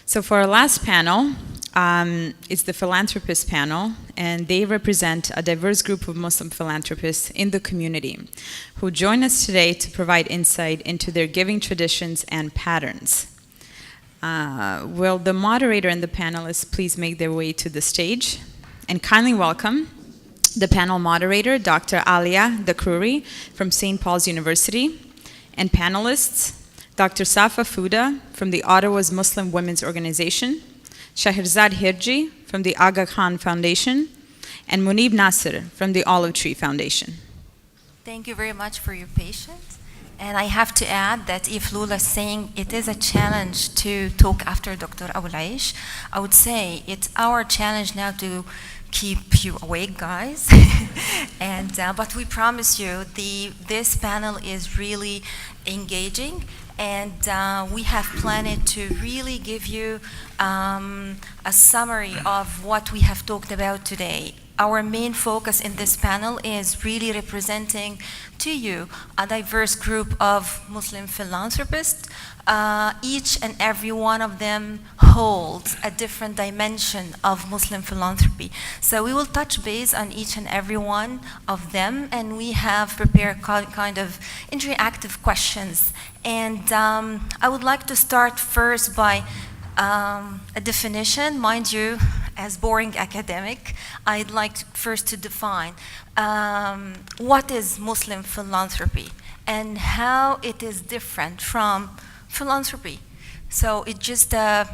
So for our last panel, it's the Philanthropist panel, and they represent a diverse group of Muslim philanthropists in the community who join us today to provide insight into their giving traditions and patterns. Will the moderator and the panelists please make their way to the stage and kindly welcome the panel moderator, Dr. Aliaa Dakroury from St. Paul's University, and panelists, Dr. Safaa Fouda from the Ottawa's Muslim Women's Organization, Sheherazad Hirji from the Aga Khan Foundation, and Muneeb Nasir from the Olive Tree Foundation. Thank you very much for your patience. And I have to add that if Lula is saying it is a challenge to talk after Dr. Abul Aish, I would say it's our challenge now to keep you awake, guys. But we promise you this panel is really engaging, and we have planned to really give you a summary of what we have talked about today. Our main focus in this panel is really representing to you a diverse group of Muslim philanthropists. Each and every one of them holds a different dimension of Muslim philanthropy. So we will touch base on each and every one of them, and we have prepared kind of interactive questions. And I would like to start first by a definition. Mind you, as boring academic, I'd like first to define what is Muslim philanthropy and how it is different from philanthropy. So it's just a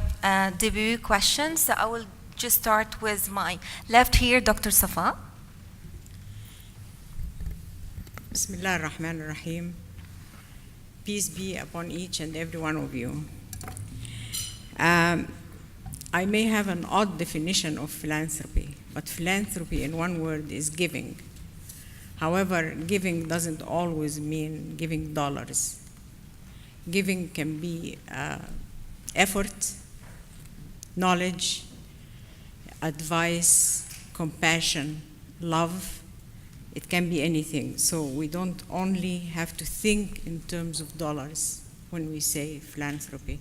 debut question. So I will just start with my left here, Dr. Safaa. Bismillah ar-Rahman ar-Rahim. Peace be upon each and every one of you. I may have an odd definition of philanthropy, but philanthropy in one word is giving. However, giving doesn't always mean giving dollars. Giving can be effort, knowledge, advice, compassion, love. It can be anything. So we don't only have to think in terms of dollars when we say philanthropy.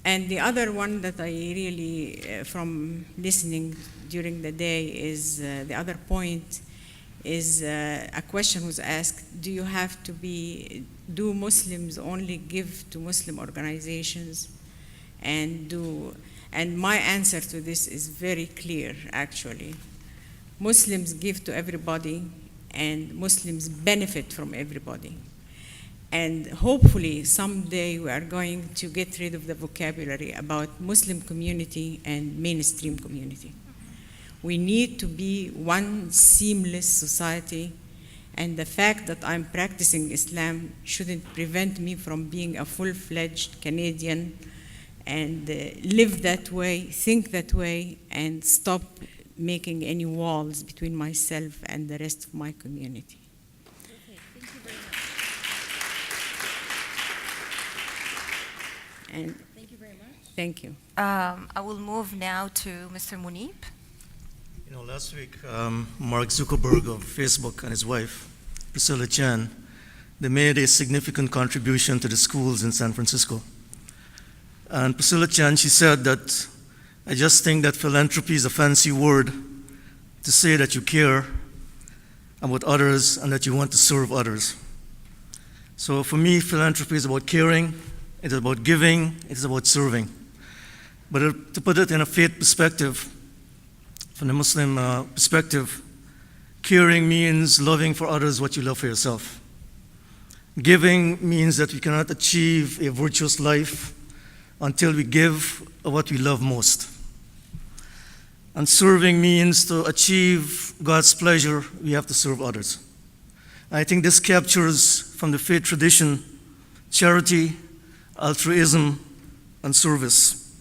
And the other one that I really, from listening during the day, is the other point is a question was asked, do Muslims only give to Muslim organizations? And my answer to this is very clear, actually. Muslims give to everybody, and Muslims benefit from everybody. And hopefully someday we are going to get rid of the vocabulary about Muslim community and mainstream community. We need to be one seamless society, and the fact that I'm practicing Islam shouldn't prevent me from being a full-fledged Canadian and live that way, think that way, and stop making any walls between myself and the rest of my community. And thank you very much. Thank you. I will move now to Mr. Muneeb. You know, last week, Mark Zuckerberg of Facebook and his wife, Priscilla Chan, they made a significant contribution to the schools in San Francisco. And Priscilla Chan, she said that, I just think that philanthropy is a fancy word to say that you care about others and that you want to serve others. So for me, philanthropy is about caring, it is about giving, it is about serving. But to put it in a faith perspective, from the Muslim perspective, caring means loving for others what you love for yourself. Giving means that we cannot achieve a virtuous life until we give what we love most. And serving means to achieve God's pleasure, we have to serve others. I think this captures from the faith tradition charity, altruism, and service.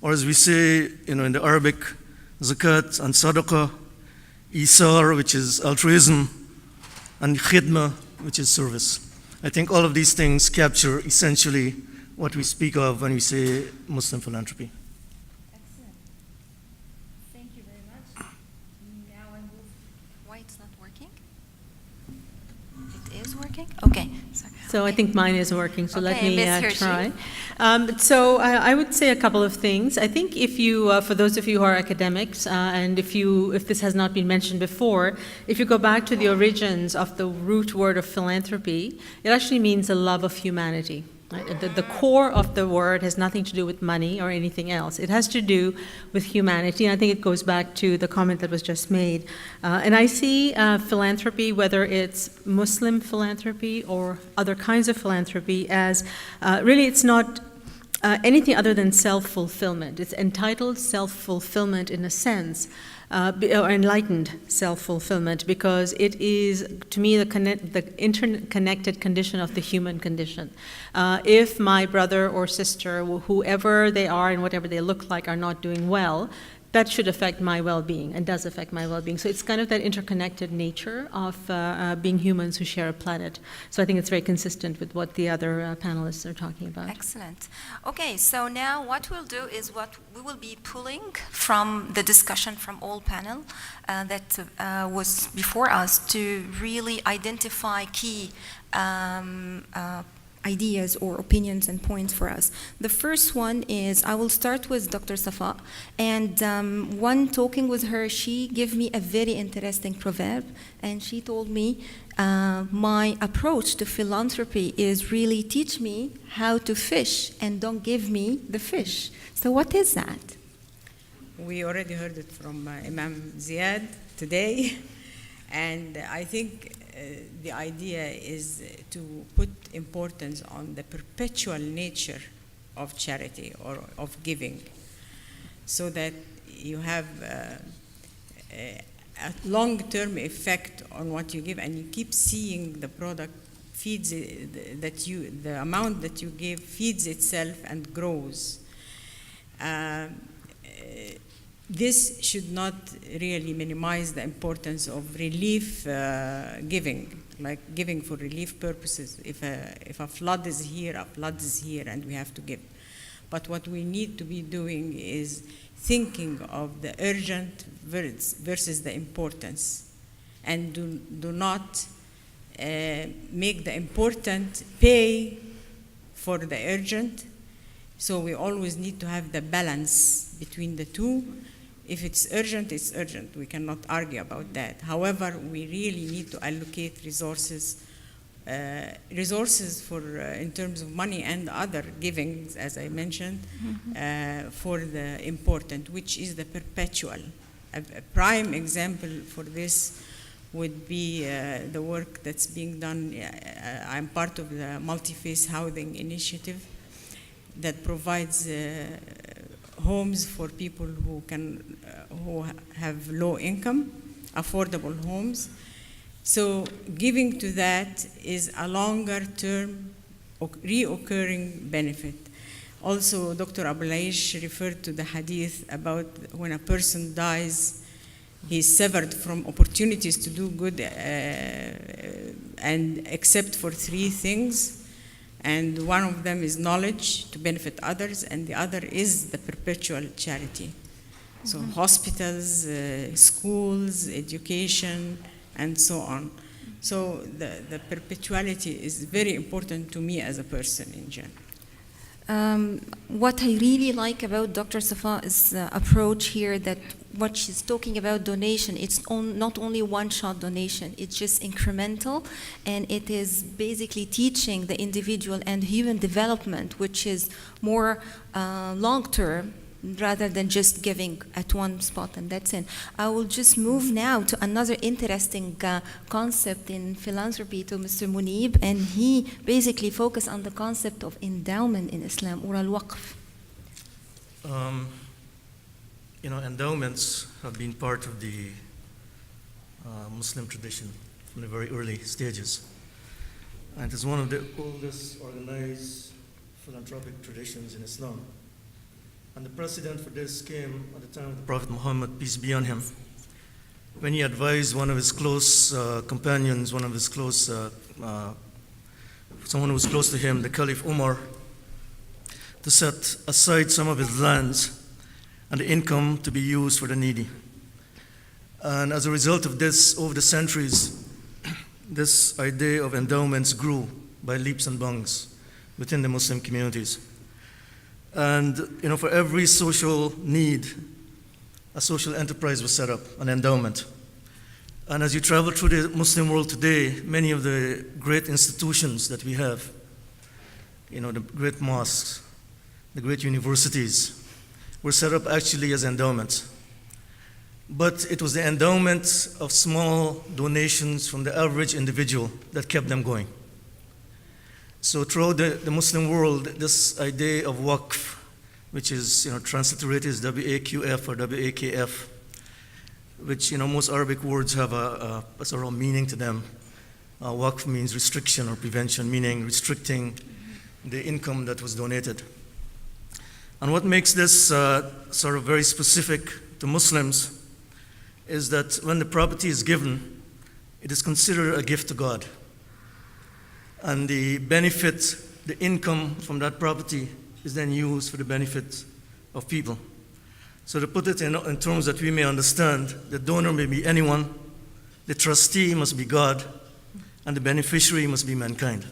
Or as we say, in the Arabic, zakat and sadaqah, isar, which is altruism, and khidmah, which is service. I think all of these things capture essentially what we speak of when we say Muslim philanthropy. Excellent. Thank you very much. Now I move. Why it's not working? It is working? Okay. Sorry. So I think mine is working, so let Okay, me Ms. Hirji. try. So I would say a couple of things. I think if you, for those of you who are academics, and if this has not been mentioned before, if you go back to the origins of the root word of philanthropy, it actually means a love of humanity. Right? The core of the word has nothing to do with money or anything else. It has to do with humanity, and I think it goes back to the comment that was just made. And I see philanthropy, whether it's Muslim philanthropy or other kinds of philanthropy, as really it's not anything other than self-fulfillment. It's entitled self-fulfillment in a sense, or enlightened self-fulfillment, because it is, to me, the interconnected condition of the human condition. If my brother or sister, whoever they are and whatever they look like, are not doing well, that should affect my well-being and does affect my well-being. So it's kind of that interconnected nature of being humans who share a planet. So I think it's very consistent with what the other panelists are talking about. Excellent. Okay, so now what we'll do is what we will be pulling from the discussion from all panel that was before us to really identify key ideas or opinions and points for us. The first one is, I will start with Dr. Safaa, and when talking with her, she gave me a very interesting proverb, and she told me, my approach to philanthropy is really teach me how to fish and don't give me the fish. So what is that? We already heard it from Imam Ziad today, and I think the idea is to put importance on the perpetual nature of charity or of giving, so that you have a long-term effect on what you give, and you keep seeing the product feeds the amount that you give feeds itself and grows. This should not really minimize the importance of relief giving, like giving for relief purposes. If a flood is here, a flood is here, and we have to give. But what we need to be doing is thinking of the urgent versus the importance, and do not make the important pay for the urgent. So we always need to have the balance between the two. If it's urgent, it's urgent. We cannot argue about that. However, we really need to allocate resources for in terms of money and other givings, as I mentioned, for the important, which is the perpetual. A prime example for this would be the work that's being done. I'm part of the multi-phase housing initiative that provides homes for people who have low income, affordable homes. So giving to that is a longer term reoccurring benefit. Also, Dr. Abulaish referred to the hadith about when a person dies, he's severed from opportunities to do good and except for three things. And one of them is knowledge to benefit others, and the other is the perpetual charity. So hospitals, schools, education, and so on. So the perpetuality is very important to me as a person in general. What I really like about Dr. Safaa's approach here, that what she's talking about donation, it's not only one-shot donation, it's just incremental, and it is basically teaching the individual and human development, which is more long-term rather than just giving at one spot, and that's it. I will just move now to another interesting concept in philanthropy to Mr. Muneeb, and he basically focused on the concept of endowment in Islam, or al-waqf. Endowments have been part of the Muslim tradition from the very early stages. And it's one of the oldest organized philanthropic traditions in Islam. And the precedent for this came at the time of the Prophet Muhammad, peace be on him, when he advised one of his close companions, someone who was close to him, the Caliph Umar, to set aside some of his lands and the income to be used for the needy. And as a result of this, over the centuries, this idea of endowments grew by leaps and bounds within the Muslim communities. And for every social need, a social enterprise was set up, an endowment. And as you travel through the Muslim world today, many of the great institutions that we have, the great mosques, the great universities, were set up actually as endowments. But it was the endowment of small donations from the average individual that kept them going. So throughout the Muslim world, this idea of waqf, which is transliterated as WAQF or WAKF, which most Arabic words have a sort of meaning to them. Waqf means restriction or prevention, meaning restricting the income that was donated. And what makes this sort of very specific to Muslims is that when the property is given, it is considered a gift to God. And the benefit, the income from that property is then used for the benefit of people. So to put it in terms that we may understand, the donor may be anyone, the trustee must be God, and the beneficiary must be mankind.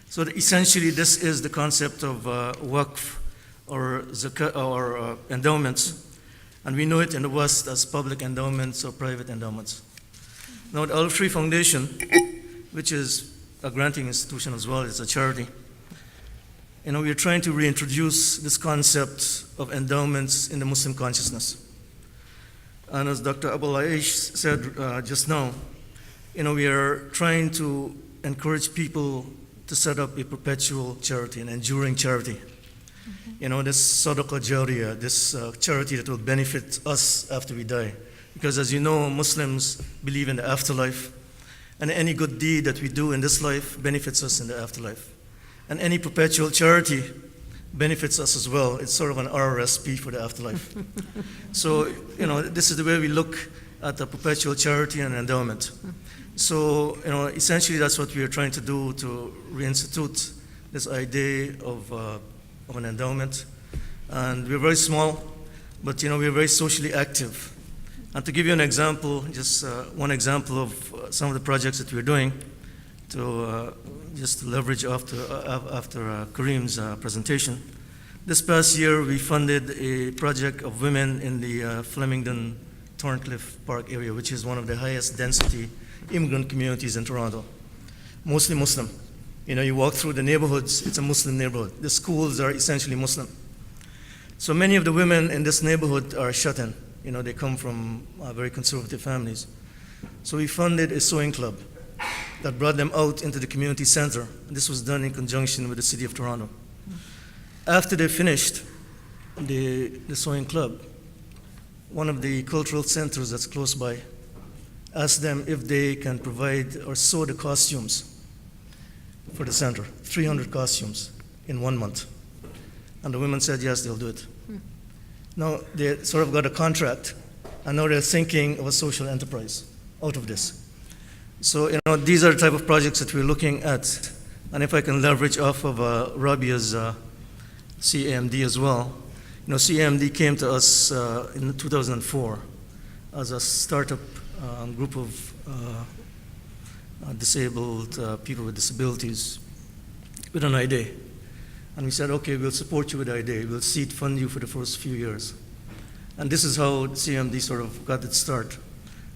So essentially this is the concept of waqf or zakat or endowments. And we know it in the West as public endowments or private endowments. Now the Al-Free Foundation, which is a granting institution as well, it's a charity. We are trying to reintroduce this concept of endowments in the Muslim consciousness. And as Dr. Aish said just now, we are trying to encourage people to set up a perpetual charity, an enduring charity. This sadaqah jariyah, this charity that will benefit us after we die. Because as you know, Muslims believe in the afterlife, and any good deed that we do in this life benefits us in the afterlife. And any perpetual charity benefits us as well. It's sort of an RRSP for the afterlife. So, this is the way we look at the perpetual charity and endowment. So, essentially that's what we are trying to do to reinstitute this idea of an endowment. And we're very small, but we're very socially active. And to give you an example, just one example of some of the projects that we're doing to just leverage after Kareem's presentation. This past year, we funded a project of women in the Flemington Thorncliffe Park area, which is one of the highest density immigrant communities in Toronto, mostly Muslim. You walk through the neighborhoods, it's a Muslim neighborhood. The schools are essentially Muslim. So many of the women in this neighborhood are shut-in. They come from very conservative families. So we funded a sewing club that brought them out into the community center. This was done in conjunction with the City of Toronto. After they finished the sewing club, one of the cultural centers that's close by asked them if they can provide or sew the costumes for the center, 300 costumes in 1 month. And the women said, yes, they'll do it. Now, they sort of got a contract, and now they're thinking of a social enterprise out of this. So, these are the type of projects that we're looking at. And if I can leverage off of Rabia's CAMD as well. CAMD came to us in 2004 as a startup group of disabled people with disabilities with an idea. And we said, okay, we'll support you with the idea. We'll seed fund you for the first few years. And this is how CMD sort of got its start.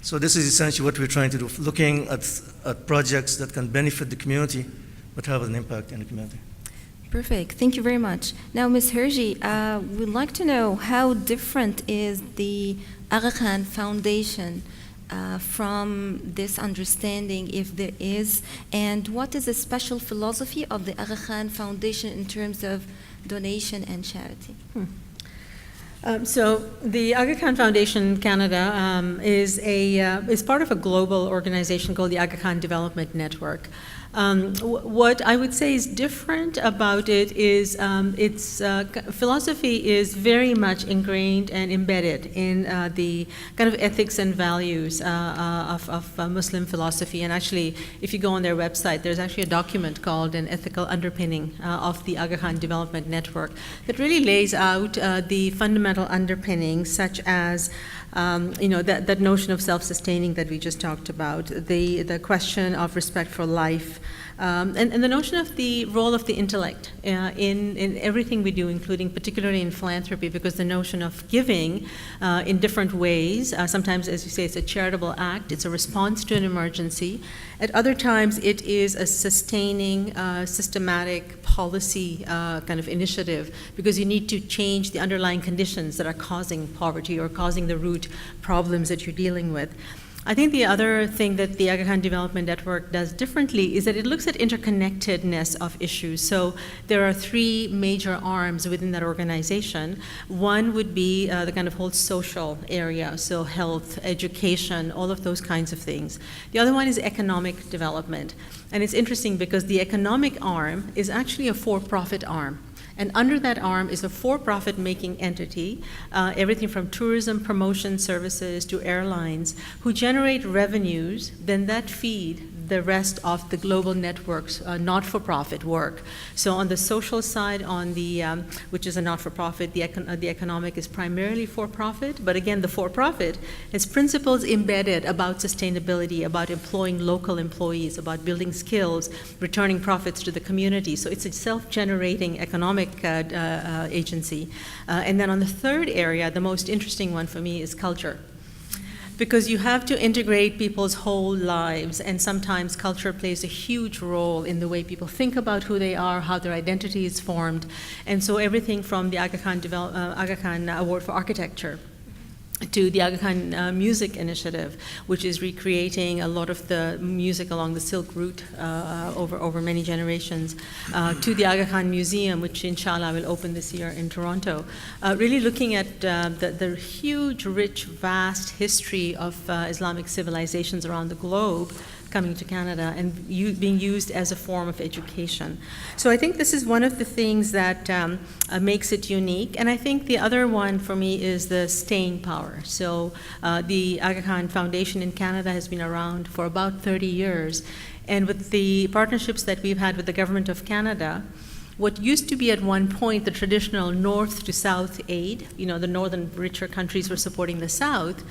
So this is essentially what we're trying to do, looking at projects that can benefit the community but have an impact in the community. Perfect. Thank you very much. Now, Ms. Hirji, we'd like to know how different is the Aga Khan Foundation from this understanding, if there is, and what is the special philosophy of the Aga Khan Foundation in terms of donation and charity? So the Aga Khan Foundation Canada is part of a global organization called the Aga Khan Development Network. What I would say is different about it is its philosophy is very much ingrained and embedded in the kind of ethics and values of Muslim philosophy. And actually, if you go on their website, there's actually a document called an ethical underpinning of the Aga Khan Development Network that really lays out the fundamental underpinnings, such as that notion of self-sustaining that we just talked about, the question of respect for life, And the notion of the role of the intellect in everything we do, including particularly in philanthropy, because the notion of giving in different ways, sometimes, as you say, it's a charitable act, it's a response to an emergency. At other times, it is a sustaining, systematic policy kind of initiative, because you need to change the underlying conditions that are causing poverty or causing the root problems that you're dealing with. I think the other thing that the Aga Khan Development Network does differently is that it looks at interconnectedness of issues. So there are three major arms within that organization. One would be the kind of whole social area, so health, education, all of those kinds of things. The other one is economic development. And it's interesting because the economic arm is actually a for-profit arm. And under that arm is a for-profit making entity, everything from tourism, promotion services to airlines, who generate revenues, then that feed the rest of the global network's not-for-profit work. So on the social side, on the which is a not-for-profit, the economic is primarily for-profit, but again, the for-profit has principles embedded about sustainability, about employing local employees, about building skills, returning profits to the community. So it's a self-generating economic agency. And then on the third area, the most interesting one for me is culture. Because you have to integrate people's whole lives, and sometimes culture plays a huge role in the way people think about who they are, how their identity is formed. And so everything from the Aga Khan Award for Architecture to the Aga Khan Music Initiative, which is recreating a lot of the music along the Silk Route over many generations, to the Aga Khan Museum, which inshallah will open this year in Toronto, really looking at the huge, rich, vast history of Islamic civilizations around the globe coming to Canada and being used as a form of education. So I think this is one of the things that makes it unique. And I think the other one for me is the staying power. So the Aga Khan Foundation in Canada has been around for about 30 years. And with the partnerships that we've had with the Government of Canada, what used to be at one point the traditional north to south aid, you know, the northern richer countries were supporting the south.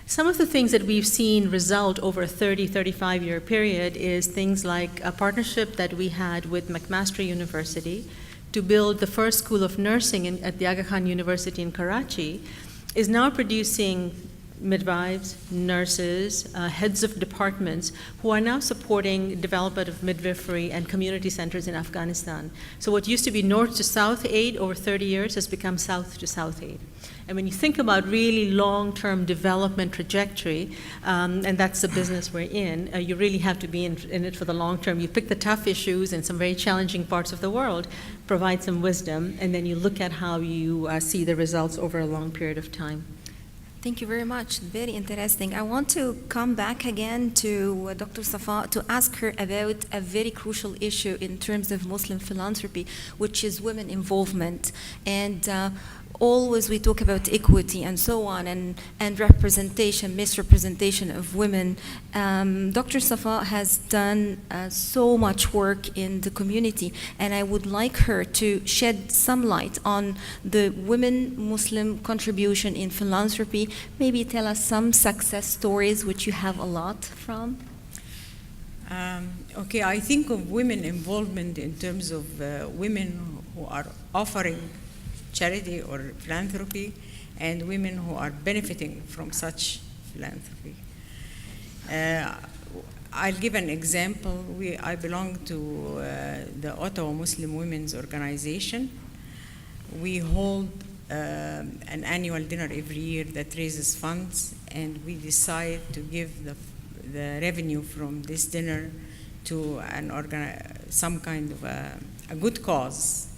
Some of the things that we've seen result over a 30, 35-year period is things like a partnership that we had with McMaster University to build the first school of nursing at the Aga Khan University in Karachi, is now producing midwives, nurses, heads of departments who are now supporting development of midwifery and community centers in Afghanistan. So what used to be north to south aid over 30 years has become south to south aid. And when you think about really long-term development trajectory, and that's the business we're in, you really have to be in it for the long term. You pick the tough issues in some very challenging parts of the world, provide some wisdom, and then you look at how you see the results over a long period of time. Thank you very much. Very interesting. I want to come back again to Dr. Safaa to ask her about a very crucial issue in terms of Muslim philanthropy, which is women involvement. And always we talk about equity and so on, and representation, misrepresentation of women. Dr. Safaa has done so much work in the community, and I would like her to shed some light on the women Muslim contribution in philanthropy. Maybe tell us some success stories, which you have a lot from. Okay, I think of women involvement in terms of women who are offering charity or philanthropy, and women who are benefiting from such philanthropy. I'll give an example. I belong to the Ottawa Muslim Women's Organization. We hold an annual dinner every year that raises funds, and we decide to give the revenue from this dinner to some kind of a good cause,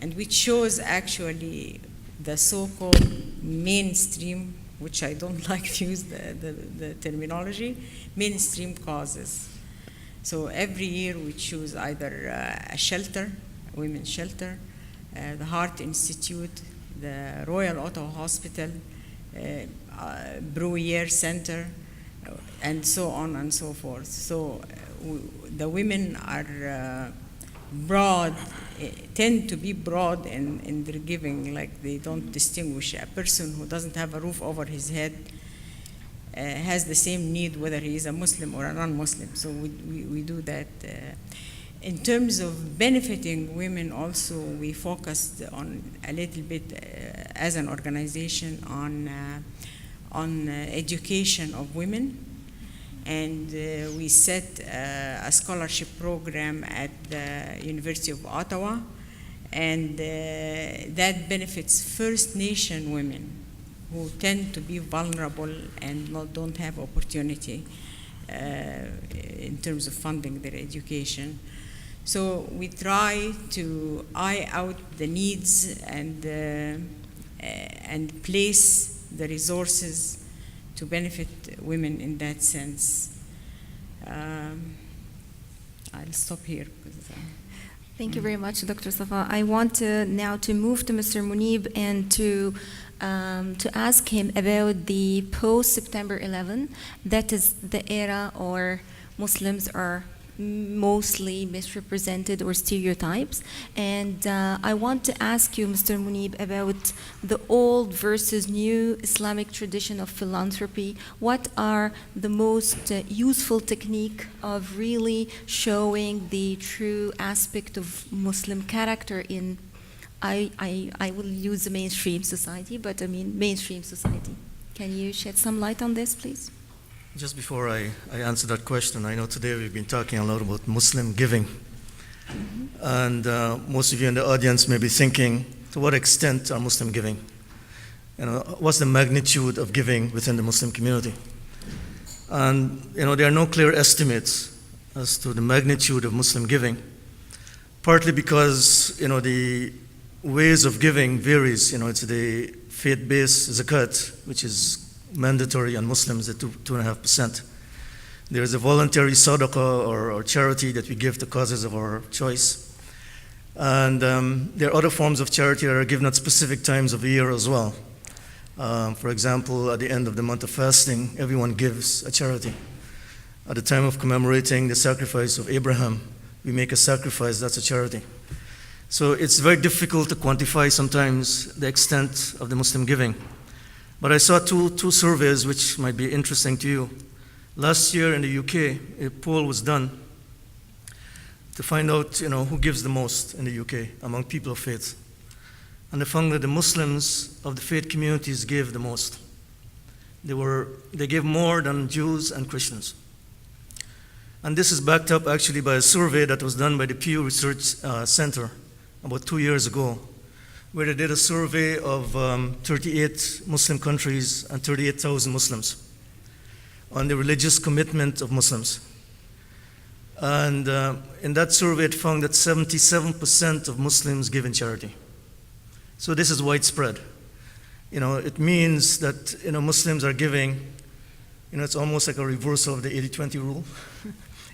and which shows actually the so-called mainstream, which I don't like to use the terminology, mainstream causes. So every year we choose either a shelter, a women's shelter, the Heart Institute, the Royal Ottawa Hospital, Bruyere Center, and so on and so forth. So the women are broad, tend to be broad in their giving, like they don't distinguish a person who doesn't have a roof over his head has the same need whether he is a Muslim or a non-Muslim. So we do that. In terms of benefiting women also, we focused on a little bit as an organization on education of women. And we set a scholarship program at the University of Ottawa, and that benefits First Nation women who tend to be vulnerable and don't have opportunity in terms of funding their education. So we try to eye out the needs and place the resources to benefit women in that sense. I'll stop here. Thank you very much, Dr. Safaa. I want now to move to Mr. Muneeb and to ask him about the post-September 11. That is the era or Muslims are mostly misrepresented or stereotypes. And I want to ask you, Mr. Muneeb, about the old versus new Islamic tradition of philanthropy. What are the most useful technique of really showing the true aspect of Muslim character in, I will use the mainstream society, but I mean mainstream society. Can you shed some light on this, please? Just before I answer that question, I know today we've been talking a lot about Muslim giving. And most of you in the audience may be thinking, to what extent are Muslim giving? You know, what's the magnitude of giving within the Muslim community? And you know, there are no clear estimates as to the magnitude of Muslim giving, partly because you know, the ways of giving varies. You know, it's the faith-based zakat, which is mandatory on Muslims at 2.5%. There is a voluntary sadaqah or charity that we give to causes of our choice. And there are other forms of charity that are given at specific times of the year as well. For example, at the end of the month of fasting, everyone gives a charity. At the time of commemorating the sacrifice of Abraham, we make a sacrifice, that's a charity. So it's very difficult to quantify sometimes the extent of the Muslim giving. But I saw two surveys which might be interesting to you. Last year in the UK, a poll was done to find out, you know, who gives the most in the UK among people of faith. And they found that the Muslims of the faith communities gave the most. They gave more than Jews and Christians. And this is backed up actually by a survey that was done by the Pew Research Center about 2 years ago, where they did a survey of 38 Muslim countries and 38,000 Muslims on the religious commitment of Muslims. And in that survey, it found that 77% of Muslims give in charity. So this is widespread. You know, it means that, you know, Muslims are giving, you know, it's almost like a reversal of the 80-20 rule.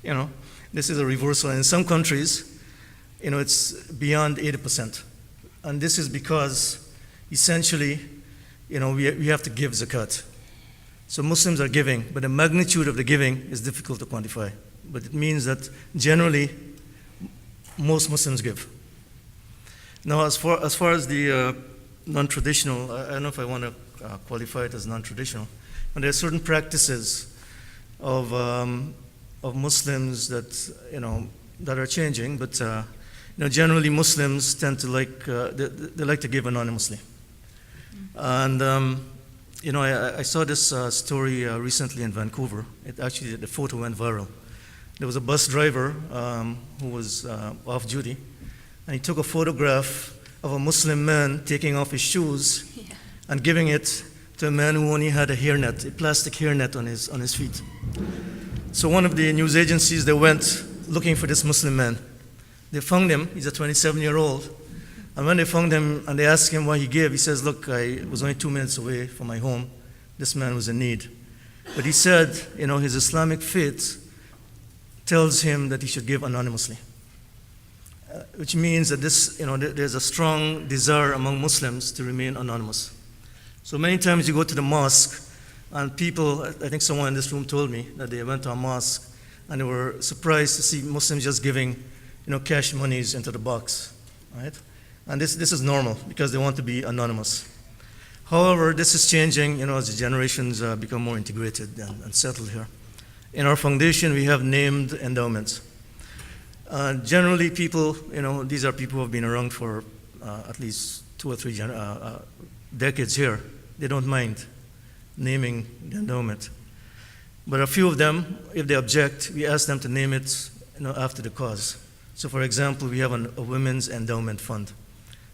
You know, this is a reversal. And in some countries, you know, it's beyond 80%. And this is because, essentially, you know, we have to give zakat. So Muslims are giving, but the magnitude of the giving is difficult to quantify. But it means that generally, most Muslims give. Now, as far as the non-traditional, I don't know if I want to qualify it as non-traditional, but there are certain practices of Muslims that, you know, that are changing, but you know, generally Muslims tend to like, they like to give anonymously. And, you know, I saw this story recently in Vancouver. It actually, the photo went viral. There was a bus driver who was off duty, and he took a photograph of a Muslim man taking off his shoes and giving it to a man who only had a hairnet, a plastic hairnet on his feet. So one of the news agencies, they went looking for this Muslim man. They found him. He's a 27-year-old. And when they found him and they asked him why he gave, he says, look, I was only 2 minutes away from my home. This man was in need. But he said, you know, his Islamic faith tells him that he should give anonymously, which means that this, you know, there's a strong desire among Muslims to remain anonymous. So many times you go to the mosque and people, I think someone in this room told me that they went to a mosque and they were surprised to see Muslims just giving, you know, cash monies into the box, right? And this is normal because they want to be anonymous. However, this is changing, as the generations become more integrated and settled here. In our foundation, we have named endowments. Generally, people, these are people who have been around for at least 2 or 3 decades here. They don't mind naming the endowment. But a few of them, if they object, we ask them to name it after the cause. So for example, we have a women's endowment fund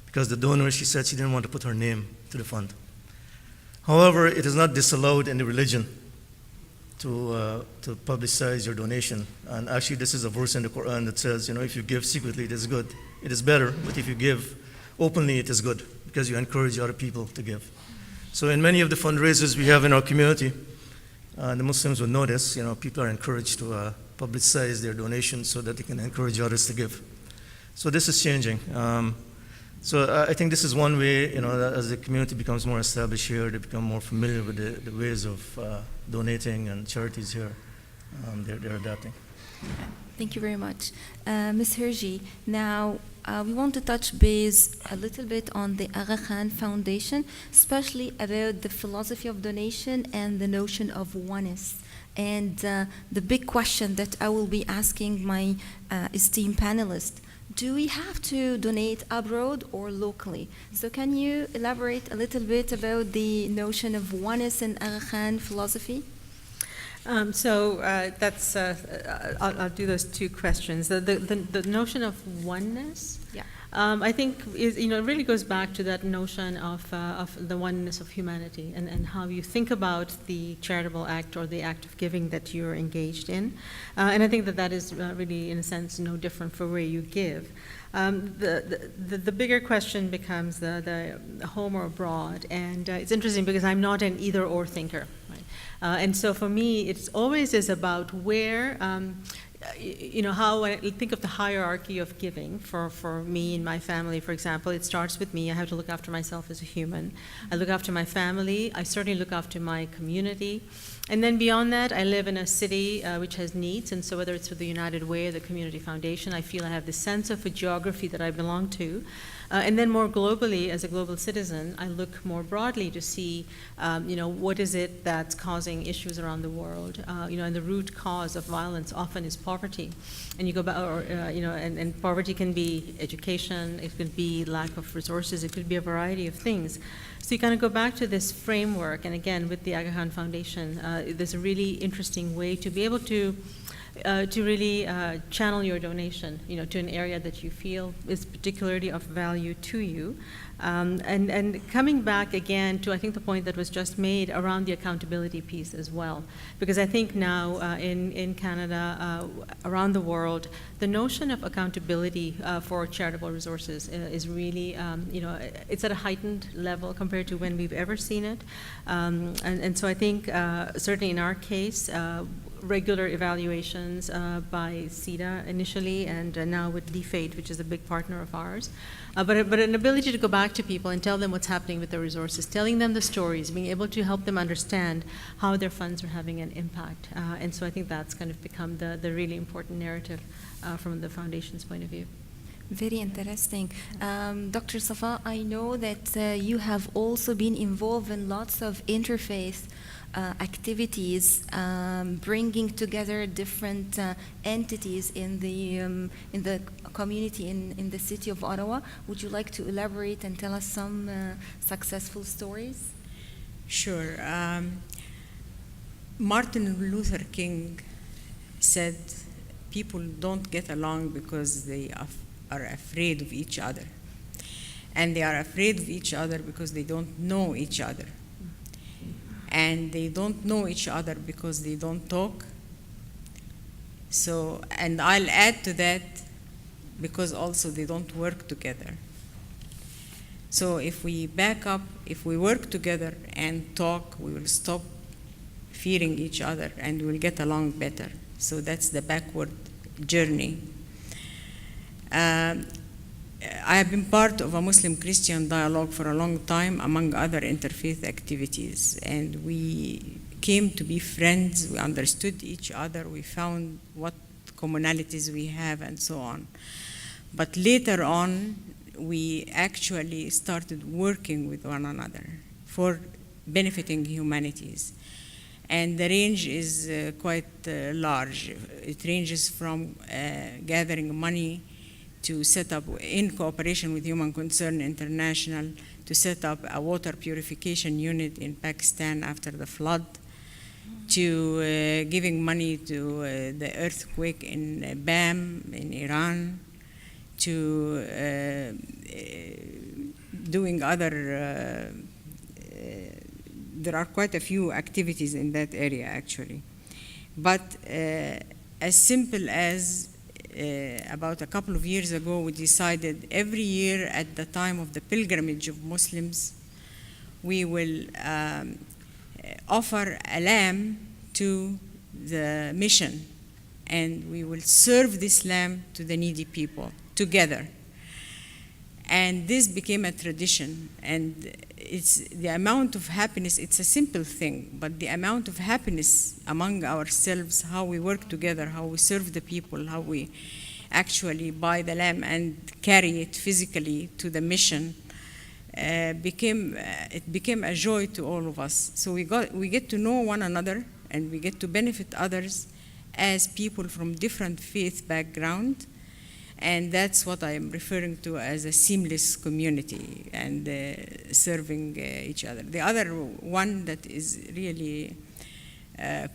because the donor, she said she didn't want to put her name to the fund. However, it is not disallowed in the religion to publicize your donation. And actually, this is a verse in the Quran that says, if you give secretly, it is good. It is better, but if you give openly, it is good because you encourage other people to give. So in many of the fundraisers we have in our community, the Muslims will know this, people are encouraged to publicize their donations so that they can encourage others to give. So this is changing. So I think this is one way, as the community becomes more established here, they become more familiar with the ways of donating, and charities here, they're adapting. Thank you very much. Ms. Hirji, now we want to touch base a little bit on the Aga Khan Foundation, especially about the philosophy of donation and the notion of oneness. And the big question that I will be asking my esteemed panelists, do we have to donate abroad or locally? So can you elaborate a little bit about the notion of oneness in Aga Khan philosophy? I'll do those 2 questions. The notion of oneness, Yeah. I think it really goes back to that notion of the oneness of humanity and how you think about the charitable act or the act of giving that you're engaged in. And I think that is really, in a sense, no different for where you give. The bigger question becomes the home or abroad. And it's interesting because I'm not an either-or thinker. Right? And so for me, it always is about where, how I think of the hierarchy of giving for me and my family, for example, it starts with me. I have to look after myself as a human. I look after my family. I certainly look after my community. And then beyond that, I live in a city which has needs, and so whether it's with the United Way or the Community Foundation, I feel I have this sense of a geography that I belong to. And then more globally, as a global citizen, I look more broadly to see, what is it that's causing issues around the world. And the root cause of violence often is poverty. And you go back, and poverty can be education, it could be lack of resources, it could be a variety of things. So you kind of go back to this framework, and again, with the Aga Khan Foundation, there's a really interesting way to be able to really channel your donation, to an area that you feel is particularly of value to you. And coming back again to, I think, the point that was just made around the accountability piece as well. Because I think now in Canada, around the world, the notion of accountability for charitable resources is really, it's at a heightened level compared to when we've ever seen it. And so I think, certainly in our case, regular evaluations by CEDA initially, and now with DFAID, which is a big partner of ours. But an ability to go back to people and tell them what's happening with their resources, telling them the stories, being able to help them understand how their funds are having an impact. And so I think that's kind of become the really important narrative from the foundation's point of view. Very interesting. Dr. Safaa, I know that you have also been involved in lots of interfaith activities, bringing together different entities in the community in the city of Ottawa. Would you like to elaborate and tell us some successful stories? Sure. Martin Luther King said, people don't get along because they are afraid of each other. And they are afraid of each other because they don't know each other. And they don't know each other because they don't talk. So, and I'll add to that, because also they don't work together. So if we back up, if we work together and talk, we will stop fearing each other and we'll get along better. So that's the backward journey. I have been part of a Muslim-Christian dialogue for a long time, among other interfaith activities, and we came to be friends, we understood each other, we found what commonalities we have, and so on. But later on, we actually started working with one another for benefiting humanities. And the range is quite large. It ranges from gathering money to set up, in cooperation with Human Concern International, to set up a water purification unit in Pakistan after the flood, to giving money to the earthquake in Bam in Iran, to doing other, there are quite a few activities in that area actually. But as simple as about a couple of years ago, we decided every year at the time of the pilgrimage of Muslims, we will offer a lamb to the mission, and we will serve this lamb to the needy people together. And this became a tradition, and it's the amount of happiness, it's a simple thing, but the amount of happiness among ourselves, how we work together, how we serve the people, how we actually buy the lamb and carry it physically to the mission, it became a joy to all of us. So we get to know one another, and we get to benefit others as people from different faith background. And that's what I am referring to as a seamless community and serving each other. The other one that is really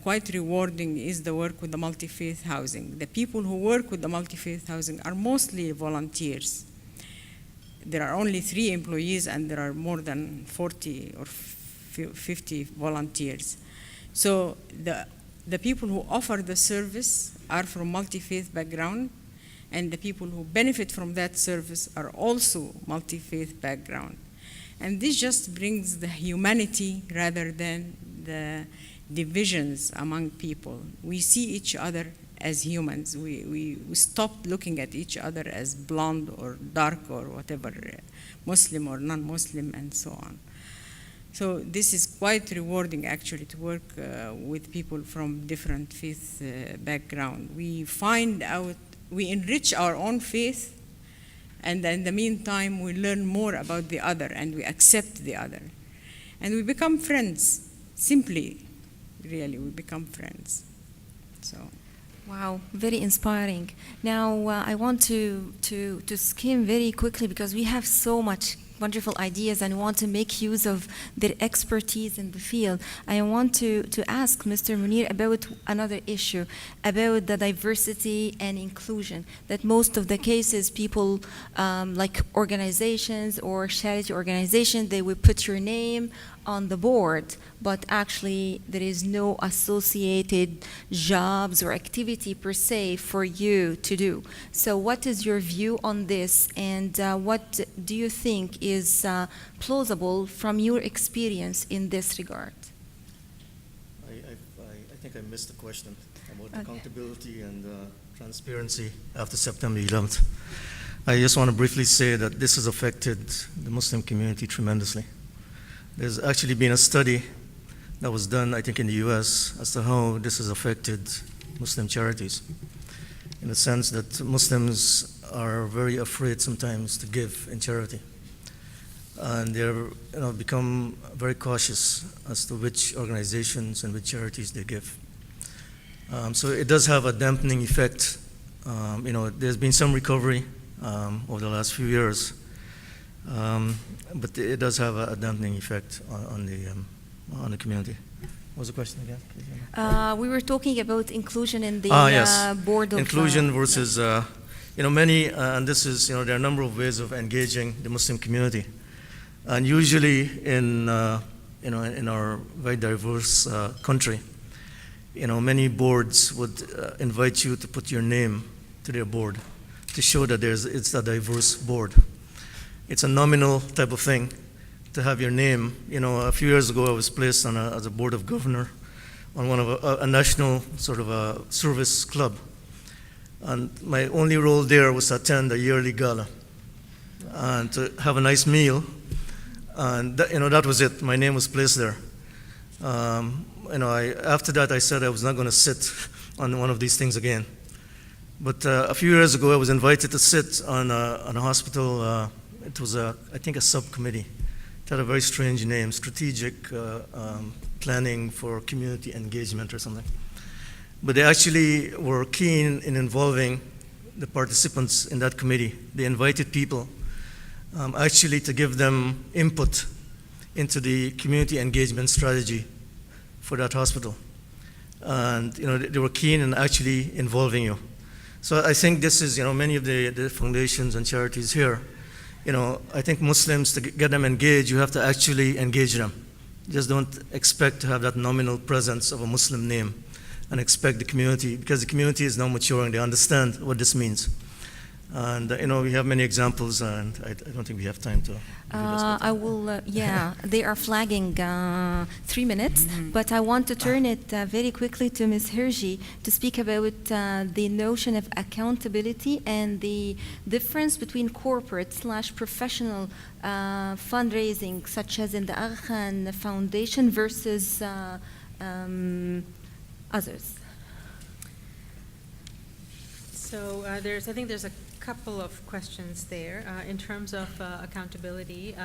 quite rewarding is the work with the multi-faith housing. The people who work with the multi-faith housing are mostly volunteers. There are only 3 employees, and there are more than 40 or 50 volunteers. So the people who offer the service are from multi-faith background, and the people who benefit from that service are also multi-faith background. And this just brings the humanity rather than the divisions among people. We see each other as humans. We stop looking at each other as blonde or dark or whatever, Muslim or non-Muslim, and so on. So this is quite rewarding actually to work with people from different faith background. We find out, we enrich our own faith, and in the meantime, we learn more about the other, and we accept the other. And we become friends, simply, really, we become friends. So. Wow, very inspiring. Now, I want to skim very quickly, because we have so much wonderful ideas and want to make use of their expertise in the field. I want to ask Mr. Munir about another issue, about the diversity and inclusion, that most of the cases people like organizations or charity organizations, they will put your name on the board, but actually there is no associated jobs or activity per se for you to do. So what is your view on this, and what do you think is plausible from your experience in this regard? I think I missed the question about accountability and transparency after September 11th. I just want to briefly say that this has affected the Muslim community tremendously. There's actually been a study that was done, I think, in the US as to how this has affected Muslim charities, in the sense that Muslims are very afraid sometimes to give in charity. And they're become very cautious as to which organizations and which charities they give. So it does have a dampening effect. There's been some recovery over the last few years, but it does have a dampening effect on the community. What was the question again? We were talking about inclusion in the board of inclusion versus many, and this is there are a number of ways of engaging the Muslim community, and usually in our very diverse country, many boards would invite you to put your name to their board to show that it's a diverse board. It's a nominal type of thing to have your name. A few years ago, I was placed on as a board of governor on one of a national sort of a service club. And my only role there was to attend a yearly gala and to have a nice meal. And that was it. My name was placed there. After that, I said I was not going to sit on one of these things again. But a few years ago, I was invited to sit on a hospital. It was, I think, a subcommittee had a very strange name, Strategic Planning for Community Engagement or something. But they actually were keen in involving the participants in that committee. They invited people actually to give them input into the community engagement strategy for that hospital. And they were keen in actually involving you. So I think this is, many of the foundations and charities here, I think Muslims, to get them engaged, you have to actually engage them. Just don't expect to have that nominal presence of a Muslim name and expect the community, because the community is now maturing, they understand what this means. And we have many examples, and I don't think we have time to. I will, they are flagging 3 minutes, but I want to turn it very quickly to Ms. Hirji to speak about the notion of accountability and the difference between corporate/professional fundraising, such as in the Aga Khan Foundation, versus others. So I think there's a couple of questions there. In terms of accountability,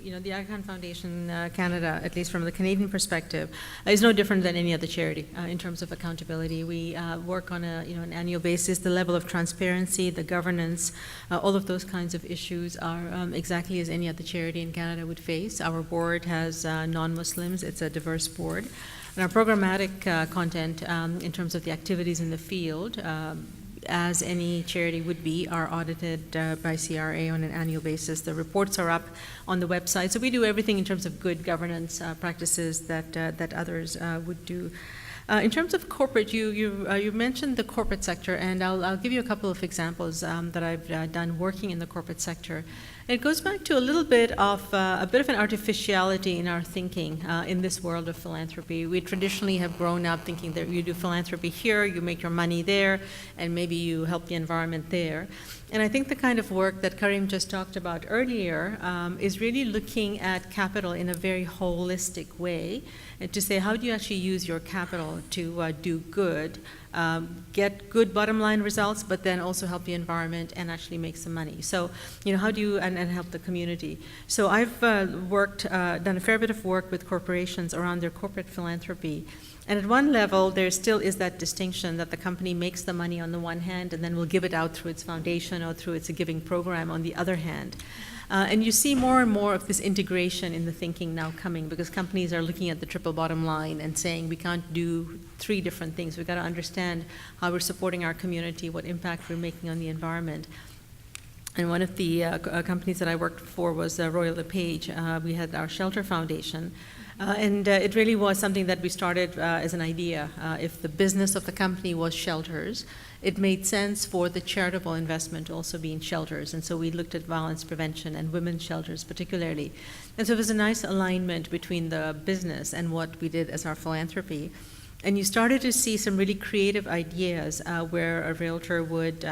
the Aga Khan Foundation Canada, at least from the Canadian perspective, is no different than any other charity in terms of accountability. We work on an annual basis. The level of transparency, the governance, all of those kinds of issues are exactly as any other charity in Canada would face. Our board has non-Muslims. It's a diverse board. And our programmatic content in terms of the activities in the field, as any charity would be, are audited by CRA on an annual basis. The reports are up on the website. So we do everything in terms of good governance practices that others would do. In terms of corporate, you mentioned the corporate sector, and I'll give you a couple of examples that I've done working in the corporate sector. It goes back to a little bit of an artificiality in our thinking in this world of philanthropy. We traditionally have grown up thinking that you do philanthropy here, you make your money there, and maybe you help the environment there. And I think the kind of work that Karim just talked about earlier is really looking at capital in a very holistic way, and to say, how do you actually use your capital to do good, get good bottom line results, but then also help the environment and actually make some money. So, how do you, and help the community. So I've done a fair bit of work with corporations around their corporate philanthropy. And at one level, there still is that distinction that the company makes the money on the one hand and then will give it out through its foundation or through its giving program on the other hand. And you see more and more of this integration in the thinking now coming, because companies are looking at the triple bottom line and saying we can't do 3 different things. We've got to understand how we're supporting our community, what impact we're making on the environment. And one of the companies that I worked for was Royal LePage. We had our Shelter Foundation. And it really was something that we started as an idea. If the business of the company was shelters, it made sense for the charitable investment to also be in shelters. And so we looked at violence prevention and women's shelters particularly. And so it was a nice alignment between the business and what we did as our philanthropy. And you started to see some really creative ideas where a realtor would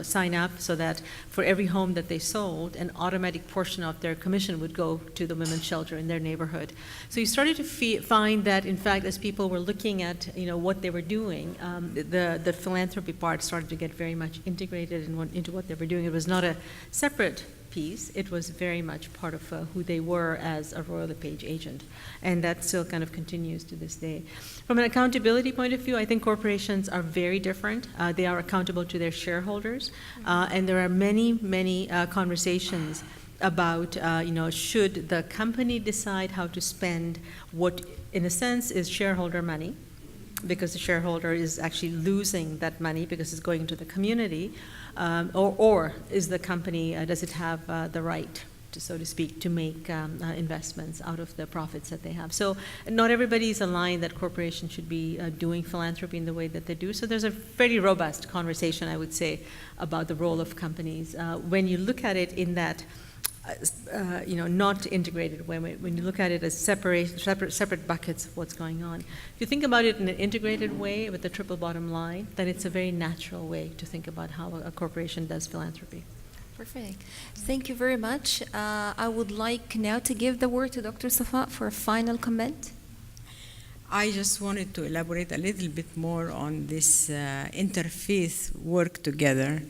sign up so that for every home that they sold, an automatic portion of their commission would go to the women's shelter in their neighborhood. So you started to find that, in fact, as people were looking at what they were doing, the philanthropy part started to get very much integrated into what they were doing. It was not a separate piece. It was very much part of who they were as a Royal LePage agent. And that still kind of continues to this day. From an accountability point of view, I think corporations are very different. They are accountable to their shareholders. And there are many, many conversations about, should the company decide how to spend what, in a sense, is shareholder money, because the shareholder is actually losing that money because it's going to the community, or is the company, does it have the right, so to speak, to make investments out of the profits that they have. So not everybody is aligned that corporations should be doing philanthropy in the way that they do. So there's a very robust conversation, I would say, about the role of companies. When you look at it in that not integrated way, when you look at it as separate buckets of what's going on. If you think about it in an integrated way with the triple bottom line, then it's a very natural way to think about how a corporation does philanthropy. Perfect. Thank you very much. I would like now to give the word to Dr. Safaa for a final comment. I just wanted to elaborate a little bit more on this interfaith work together,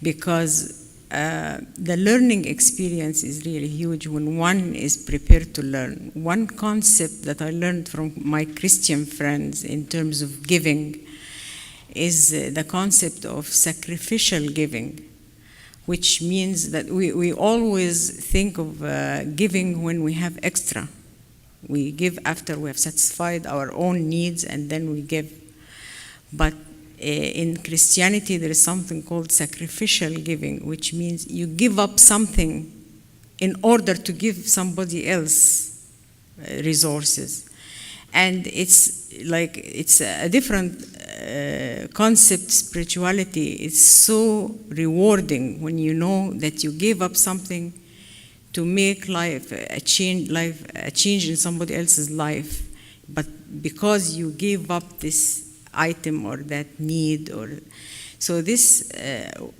because the learning experience is really huge when one is prepared to learn. One concept that I learned from my Christian friends in terms of giving is the concept of sacrificial giving, which means that we always think of giving when we have extra. We give after we have satisfied our own needs, and then we give. But in Christianity, there is something called sacrificial giving, which means you give up something in order to give somebody else resources. And it's a different concept. Spirituality is so rewarding when you know that you gave up something to make a change in somebody else's life, but because you gave up this item or that need, so this,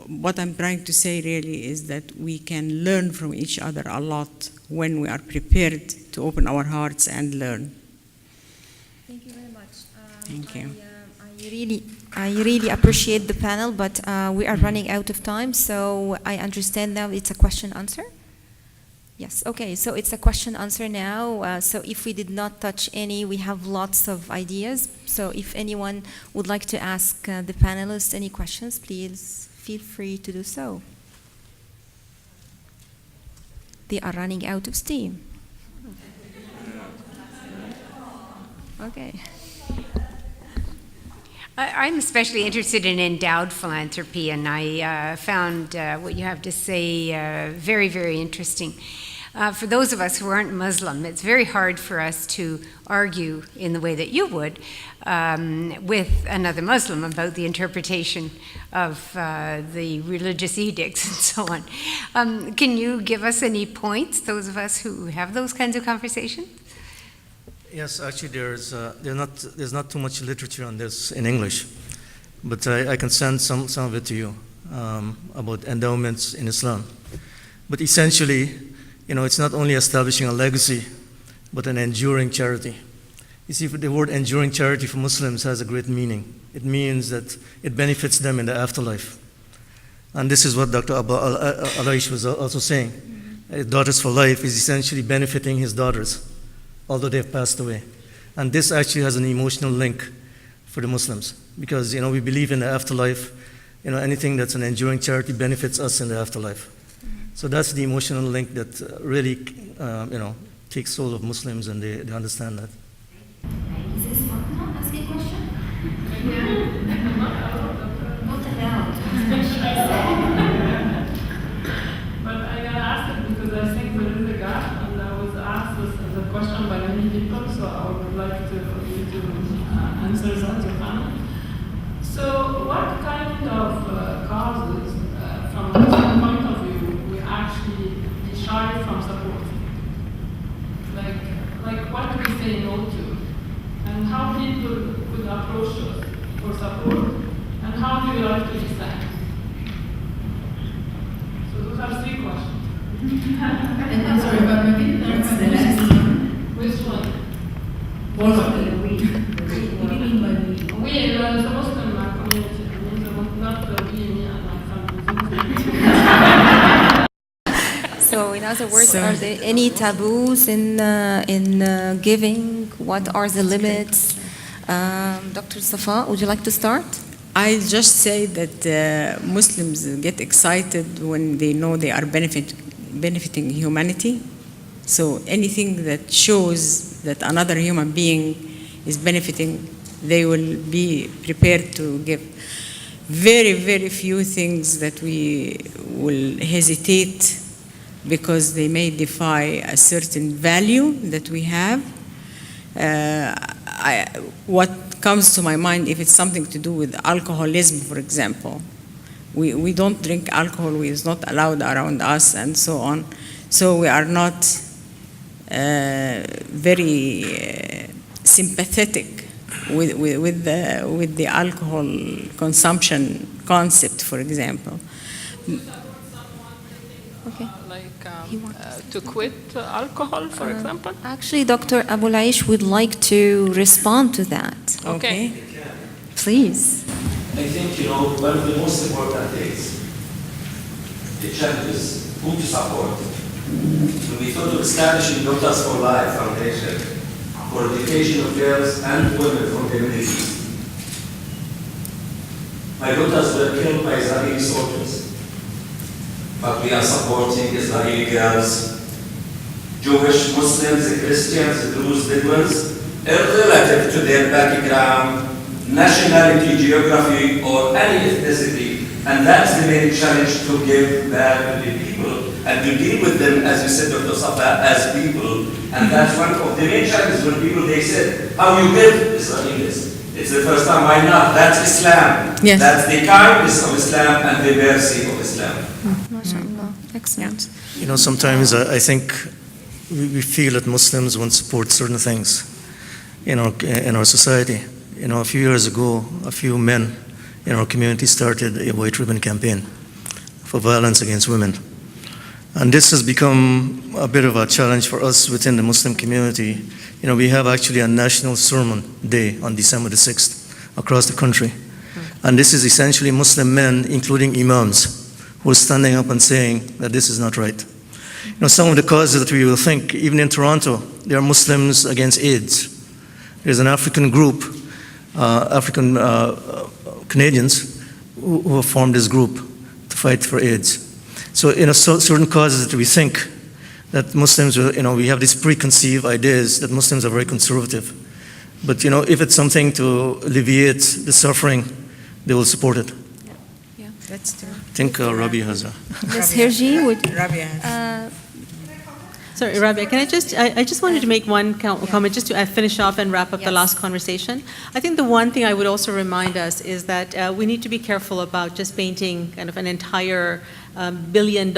what I'm trying to say really is that we can learn from each other a lot when we are prepared to open our hearts and learn. Thank you very much. Thank you. I really appreciate the panel, but we are running out of time, so I understand now it's a question answer. Yes, okay, so it's a question answer now. So if we did not touch any, we have lots of ideas. So if anyone would like to ask the panelists any questions, please feel free to do so. They are running out of steam. Okay. I'm especially interested in endowed philanthropy, and I found what you have to say very, very interesting. For those of us who aren't Muslim, it's very hard for us to argue in the way that you would with another Muslim about the interpretation of the religious edicts and so on. Can you give us any points, those of us who have those kinds of conversations? Yes, actually, there's not too much literature on this in English, but I can send some of it to you about endowments in Islam. But essentially, it's not only establishing a legacy, but an enduring charity. You see, the word enduring charity for Muslims has a great meaning. It means that it benefits them in the afterlife. And this is what Dr. Alaish was also saying. Daughters for Life is essentially benefiting his daughters, although they've passed away. And this actually has an emotional link for the Muslims, because we believe in the afterlife. Anything that's an enduring charity benefits us in the afterlife. So that's the emotional link that really takes hold of Muslims, and they understand that. Is this Fatma asking a question? Not allowed. But I gotta ask it because I think there is a gap, and I was asked this as a question by many people, so I would like to answer that to panel. So what kind of causes, from a Muslim point of view, we actually shy from support? Like what do we say no to? And how people could approach us for support? And how do you like to be thanked? So those are 3 questions. And I'm sorry, but maybe that's the last one. Which one? All of them. What do you mean by we? We, the Muslim community, not me and my family. So in other words, are there any taboos in giving? What are the limits? Dr. Safaa, would you like to start? I'll just say that Muslims get excited when they know they are benefiting humanity. So anything that shows that another human being is benefiting, they will be prepared to give. Very, very few things that we will hesitate because they may defy a certain value that we have. What comes to my mind, if it's something to do with alcoholism, for example, we don't drink alcohol, it's not allowed around us, and so on. So we are not very sympathetic with the alcohol consumption concept, for example. Okay. To quit alcohol, for example? Actually, Dr. Abulaish would like to respond to that. Okay. Please. I think, one of the most important things the challenges, who to support. So we thought of establishing Daughters for Life Foundation for education of girls and women from the Middle East. My daughters were killed by Israeli soldiers, but we are supporting Israeli girls, Jewish, Muslims, Christians, Druze, Bedouins, irrelative to their background, nationality, geography, or any ethnicity. And that's the main challenge, to give back to the people and to deal with them, as you said, Dr. Safaa, as people. And that's one of the main challenges when people, they said, how you give Israelis. It's the first time, why not? That's Islam. Yes. That's the kindness of Islam and the mercy of Islam. MashaAllah. Excellent. You know, sometimes I think we feel that Muslims won't support certain things in our society. You know, a few years ago, a few men in our community started a white ribbon campaign for violence against women. And this has become a bit of a challenge for us within the Muslim community. You know, we have actually a national sermon day on December the 6th across the country. And this is essentially Muslim men, including imams, who are standing up and saying that this is not right. You know, some of the causes that we will think, even in Toronto, there are Muslims against AIDS. There's an African group, African Canadians, who have formed this group to fight for AIDS. So, you know, certain causes that we think that Muslims, you know, we have these preconceived ideas that Muslims are very conservative. But, you know, if it's something to alleviate the suffering, they will support it. Yeah. That's true. I think Rabia has a... Ms. Hirji, would Rabia has. Sorry, Rabia, can I just wanted to make one comment just to finish off and wrap up the last conversation. I think the one thing I would also remind us is that we need to be careful about just painting kind of an entire billion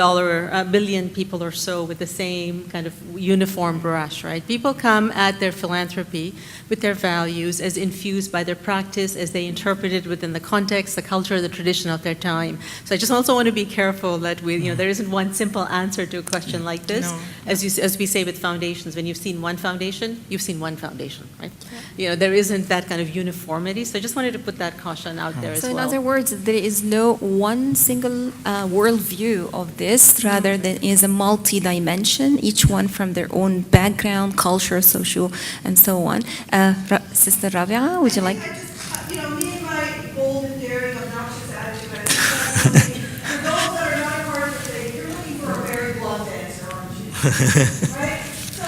people or so with the same kind of uniform brush, right? People come at their philanthropy with their values as infused by their practice, as they interpret it within the context, the culture, the tradition of their time. So I just also want to be careful that there isn't one simple answer to a question like this. No. As we say with foundations, when you've seen one foundation, you've seen one foundation, right? You know, there isn't that kind of uniformity. So I just wanted to put that caution out there as well. So in other words, there is no one single worldview of this, rather than is a multi-dimension, each one from their own background, culture, social, and so on. Sister Rabia, would you like? I just, me and my bold and daring, obnoxious attitude, for those that are not part of the thing, you're looking for a very blunt answer, aren't you? Right? So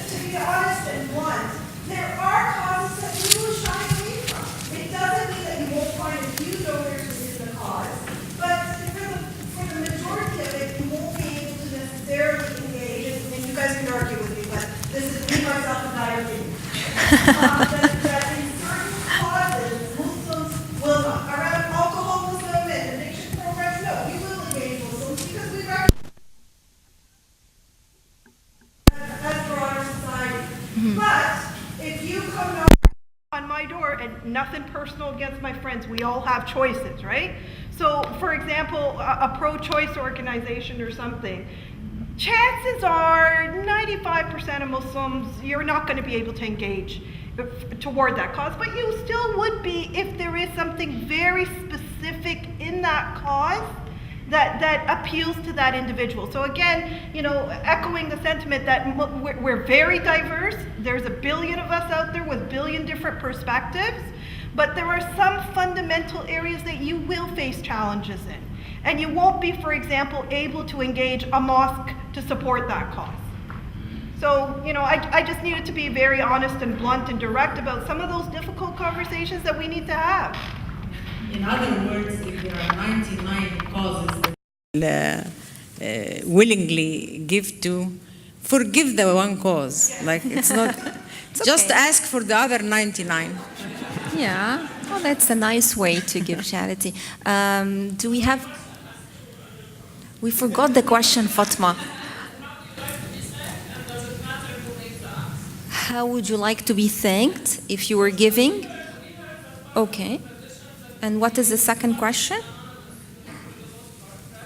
to be honest and blunt, there are causes that we will shy away from. It doesn't mean that you won't find a few donors within the cause, but for the majority of it, you won't be able to necessarily engage, and you guys can argue with me, but this is me, myself, and my opinion. That in certain causes, Muslims will not. Around alcoholism and addiction programs, no, we will engage Muslims because we recognize as broader society. But if you come knock on my door, and nothing personal against my friends, we all have choices, right? So, for example, a pro-choice organization or something, chances are 95% of Muslims, you're not going to be able to engage toward that cause, but you still would be if there is something very specific in that cause that appeals to that individual. So again, echoing the sentiment that we're very diverse. There's a billion of us out there with billion different perspectives, but there are some fundamental areas that you will face challenges in. And you won't be, for example, able to engage a mosque to support that cause. So, I just needed to be very honest and blunt and direct about some of those difficult conversations that we need to have. In other words, if there are 99 causes that willingly give to, forgive the one cause. Like, it's not, just okay. ask for the other 99. Yeah, well, that's a nice way to give charity. Do we have... We forgot the question, Fatma. How would you like to be thanked if you were giving? Okay. And what is the second question?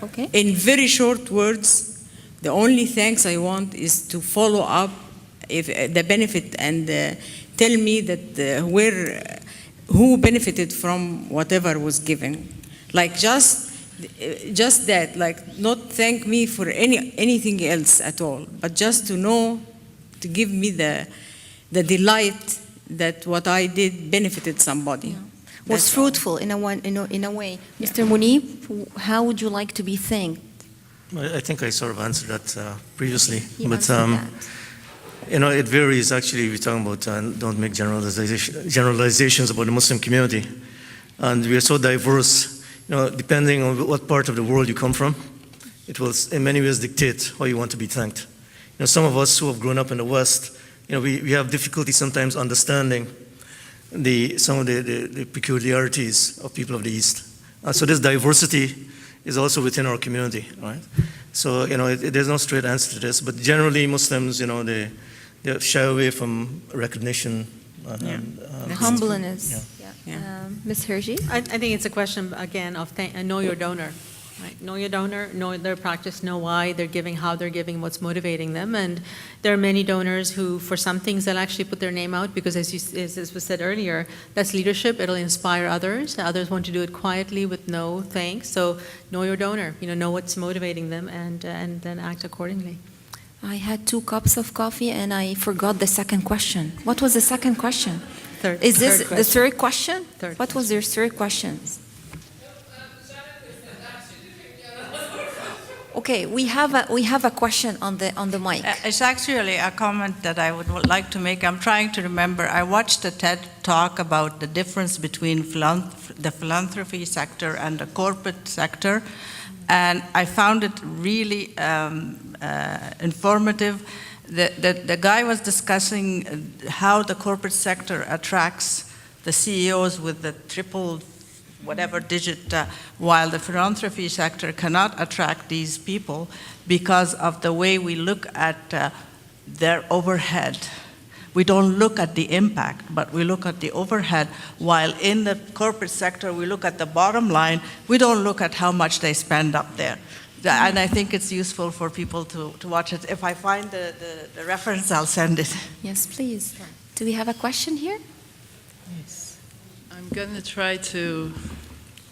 Okay. In very short words, the only thanks I want is to follow up if the benefit and tell me that who benefited from whatever was given. Like, just just that, like not thank me for anything else at all, but just to know, to give me the delight that what I did benefited somebody. Yeah. Was fruitful in a way. Mr. Muneeb, how would you like to be thanked? I think I sort of answered that previously, You but answered that. you know, it varies. Actually, we're talking about don't make generalizations about the Muslim community, and we are so diverse. You know, depending on what part of the world you come from, it will in many ways dictate how you want to be thanked. You know, some of us who have grown up in the West, you know, we have difficulty sometimes understanding some of the peculiarities of people of the East. So this diversity is also within our community, right? So, you know, there's no straight answer to this, but generally Muslims, you know, they shy away from recognition. Humbleness. Ms. Hirji? I think it's a question, again, of know your donor. Right? Know your donor, know their practice, know why they're giving, how they're giving, what's motivating them. And there are many donors who, for some things, they'll actually put their name out because, as was said earlier, that's leadership. It'll inspire others. Others want to do it quietly with no thanks. So know your donor, you know what's motivating them, and then act accordingly. I had 2 cups of coffee and I forgot the second question. What was the second question? Is this the third question? What was your third question? Okay, we have a question on the mic. It's actually a comment that I would like to make. I'm trying to remember. I watched a TED talk about the difference between the philanthropy sector and the corporate sector, and I found it really informative. The guy was discussing how the corporate sector attracts the CEOs with the triple whatever digit, while the philanthropy sector cannot attract these people because of the way we look at their overhead. We don't look at the impact, but we look at the overhead, while in the corporate sector we look at the bottom line. We don't look at how much they spend up there. And I think it's useful for people to watch it. If I find the reference, I'll send it. Yes, please. Do we have a question here? Yes. I'm going to try to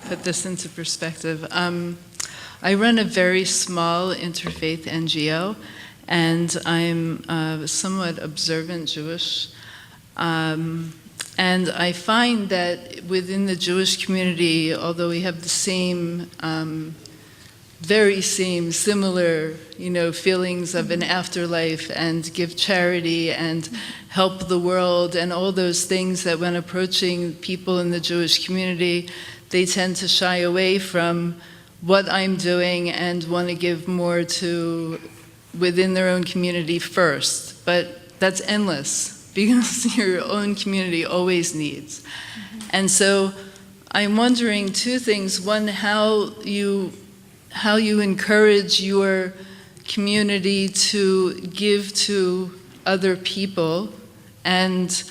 put this into perspective. I run a very small interfaith NGO, and I'm somewhat observant Jewish. And I find that within the Jewish community, although we have the same similar, feelings of an afterlife and give charity and help the world and all those things, that when approaching people in the Jewish community, they tend to shy away from what I'm doing and want to give more to within their own community first. But that's endless because your own community always needs. And so I'm wondering 2 things. One, how you encourage your community to give to other people, and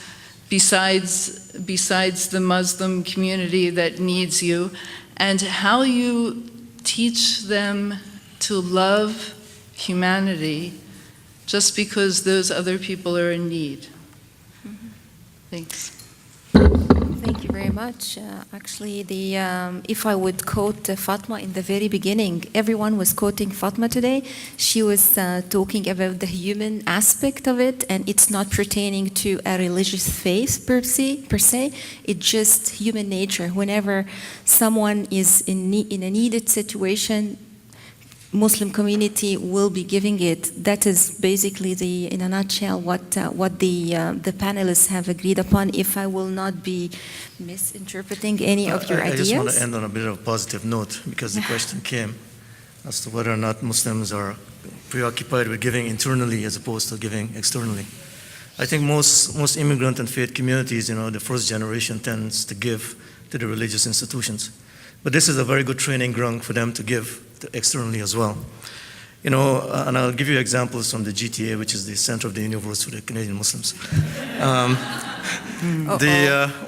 besides the Muslim community that needs you, and how you teach them to love humanity just because those other people are in need. Thanks. Thank you very much. Actually, if I would quote Fatma in the very beginning, everyone was quoting Fatma today. She was talking about the human aspect of it, and it's not pertaining to a religious faith per se. It's just human nature. Whenever someone is in a needed situation, Muslim community will be giving it. That is basically in a nutshell what the panelists have agreed upon. If I will not be misinterpreting any of your ideas. I just want to end on a bit of a positive note, because the question came as to whether or not Muslims are preoccupied with giving internally as opposed to giving externally. I think most immigrant and faith communities, the first generation tends to give to the religious institutions. But this is a very good training ground for them to give externally as well. And I'll give you examples from the GTA, which is the center of the universe for the Canadian Muslims.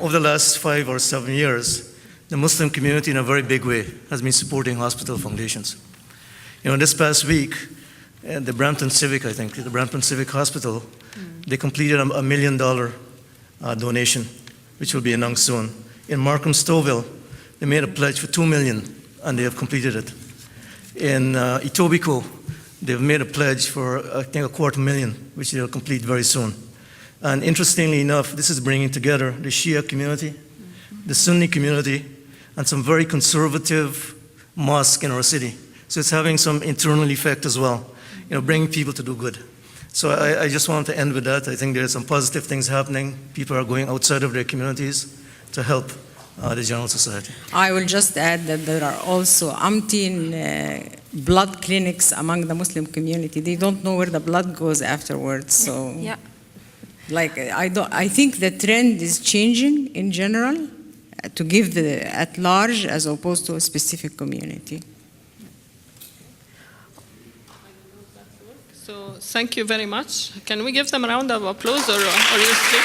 Over the last 5 or 7 years, the Muslim community in a very big way has been supporting hospital foundations. This past week, the Brampton Civic Hospital, they completed a $1 million donation, which will be announced soon. In Markham Stouffville, they made a pledge for $2 million and they have completed it. In Etobicoke, they've made a pledge for, I think, $250,000, which they'll complete very soon. And interestingly enough, this is bringing together the Shia community, the Sunni community, and some very conservative mosques in our city. So it's having some internal effect as well, bringing people to do good. So I just want to end with that. I think there's some positive things happening. People are going outside of their communities to help the general society. I will just add that there are also umpteen blood clinics among the Muslim community. They don't know where the blood goes afterwards. So, Yeah. like, I think the trend is changing in general to give at large as opposed to a specific community. So thank you very much. Can we give them a round of applause or you speak?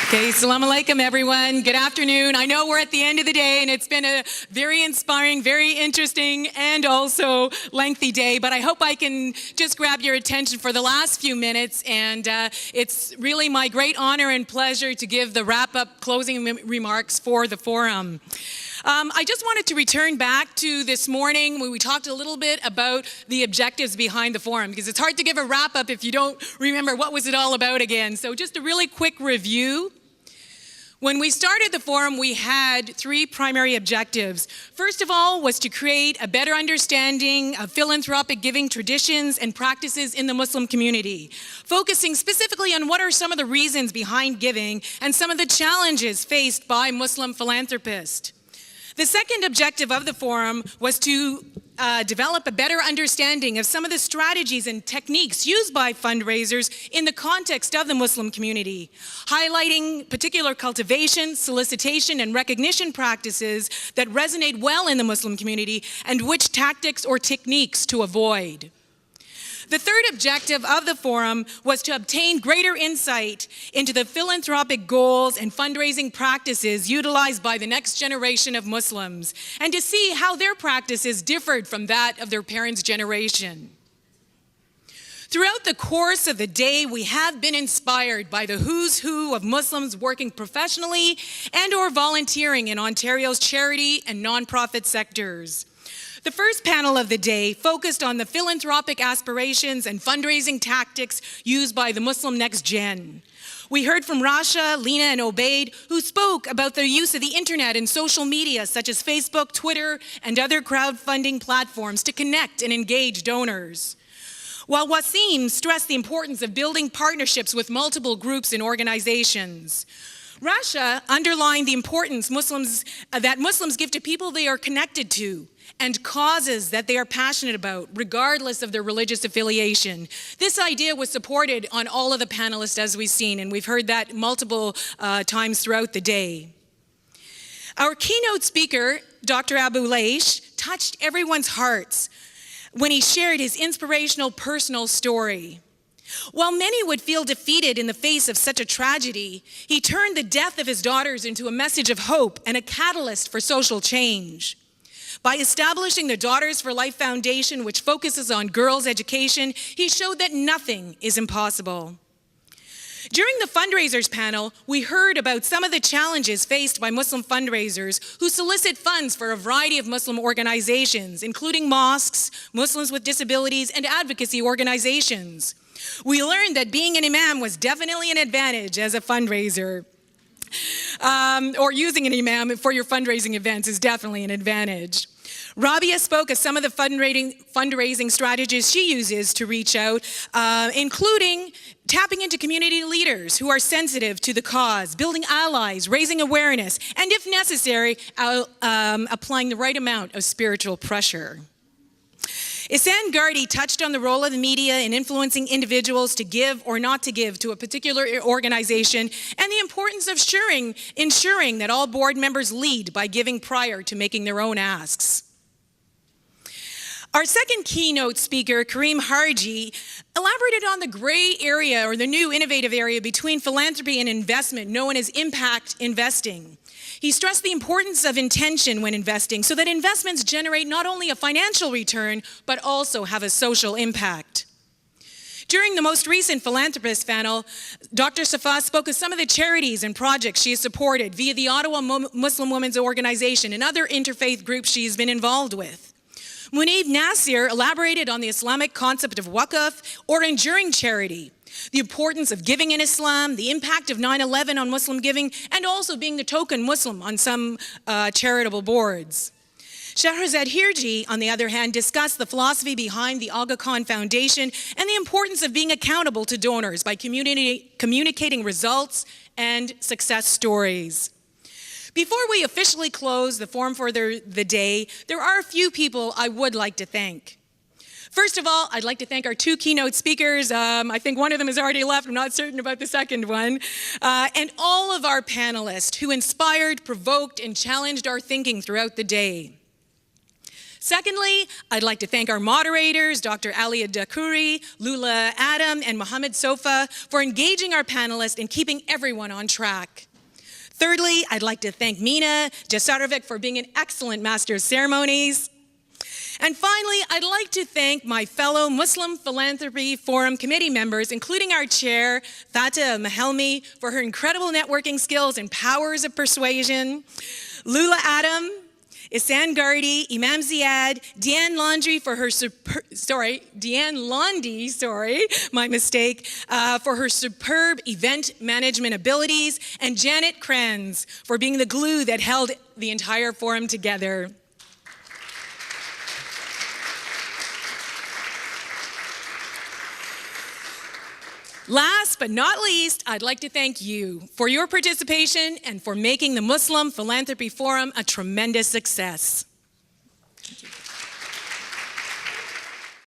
Okay, Assalamu alaikum, everyone. Good afternoon. I know we're at the end of the day, and it's been a very inspiring, very interesting, and also lengthy day, but I hope I can just grab your attention for the last few minutes, and it's really my great honor and pleasure to give the wrap-up closing remarks for the forum. I just wanted to return back to this morning when we talked a little bit about the objectives behind the forum, because it's hard to give a wrap-up if you don't remember what was it all about again. So just a really quick review. When we started the forum, we had 3 primary objectives. First of all was to create a better understanding of philanthropic giving traditions and practices in the Muslim community, focusing specifically on what are some of the reasons behind giving and some of the challenges faced by Muslim philanthropists. The second objective of the forum was to develop a better understanding of some of the strategies and techniques used by fundraisers in the context of the Muslim community, highlighting particular cultivation, solicitation, and recognition practices that resonate well in the Muslim community and which tactics or techniques to avoid. The third objective of the forum was to obtain greater insight into the philanthropic goals and fundraising practices utilized by the next generation of Muslims, and to see how their practices differed from that of their parents' generation. Throughout the course of the day, we have been inspired by the who's who of Muslims working professionally and or volunteering in Ontario's charity and nonprofit sectors. The first panel of the day focused on the philanthropic aspirations and fundraising tactics used by the Muslim Next Gen. We heard from Rasha, Lena, and Obaid, who spoke about the use of the internet and social media such as Facebook, Twitter, and other crowdfunding platforms to connect and engage donors. While Wasim stressed the importance of building partnerships with multiple groups and organizations. Rasha underlined the importance that Muslims give to people they are connected to and causes that they are passionate about, regardless of their religious affiliation. This idea was supported on all of the panelists, as we've seen, and we've heard that multiple times throughout the day. Our keynote speaker, Dr. Abu Leish, touched everyone's hearts when he shared his inspirational personal story. While many would feel defeated in the face of such a tragedy, he turned the death of his daughters into a message of hope and a catalyst for social change. By establishing the Daughters for Life Foundation, which focuses on girls' education, he showed that nothing is impossible. During the fundraisers panel, we heard about some of the challenges faced by Muslim fundraisers who solicit funds for a variety of Muslim organizations, including mosques, Muslims with disabilities, and advocacy organizations. We learned that being an imam was definitely an advantage as a fundraiser. Or using an imam for your fundraising events is definitely an advantage. Rabia spoke of some of the fundraising strategies she uses to reach out, including tapping into community leaders who are sensitive to the cause, building allies, raising awareness, and if necessary, applying the right amount of spiritual pressure. Ihsan Gardi touched on the role of the media in influencing individuals to give or not to give to a particular organization and the importance of ensuring that all board members lead by giving prior to making their own asks. Our second keynote speaker, Karim Hirji, elaborated on the gray area or the new innovative area between philanthropy and investment known as impact investing. He stressed the importance of intention when investing so that investments generate not only a financial return, but also have a social impact. During the most recent Philanthropist panel, Dr. Safaa spoke of some of the charities and projects she has supported via the Ottawa Muslim Women's Organization and other interfaith groups she's been involved with. Muneeb Nasir elaborated on the Islamic concept of waqf, or enduring charity, the importance of giving in Islam, the impact of 9/11 on Muslim giving, and also being the token Muslim on some charitable boards. Sheherazad Hirji, on the other hand, discussed the philosophy behind the Aga Khan Foundation and the importance of being accountable to donors by communicating results and success stories. Before we officially close the forum for the day, there are a few people I would like to thank. First of all, I'd like to thank our two keynote speakers. I think one of them has already left. I'm not certain about the second one. And all of our panelists who inspired, provoked, and challenged our thinking throughout the day. Secondly, I'd like to thank our moderators, Dr. Aliaa Dakroury, Lula Adam, and Mohammed Sofa, for engaging our panelists and keeping everyone on track. Thirdly, I'd like to thank Mina Jasarovic for being an excellent master of ceremonies. And finally, I'd like to thank my fellow Muslim Philanthropy Forum committee members, including our chair, Fouda Mahelmi, for her incredible networking skills and powers of persuasion, Lula Adam, Isan Gardi, Imam Ziad, Deanne Laundry for her for her superb event management abilities, and Janet Kranz for being the glue that held the entire forum together. Last but not least, I'd like to thank you for your participation and for making the Muslim Philanthropy Forum a tremendous success. Thank you.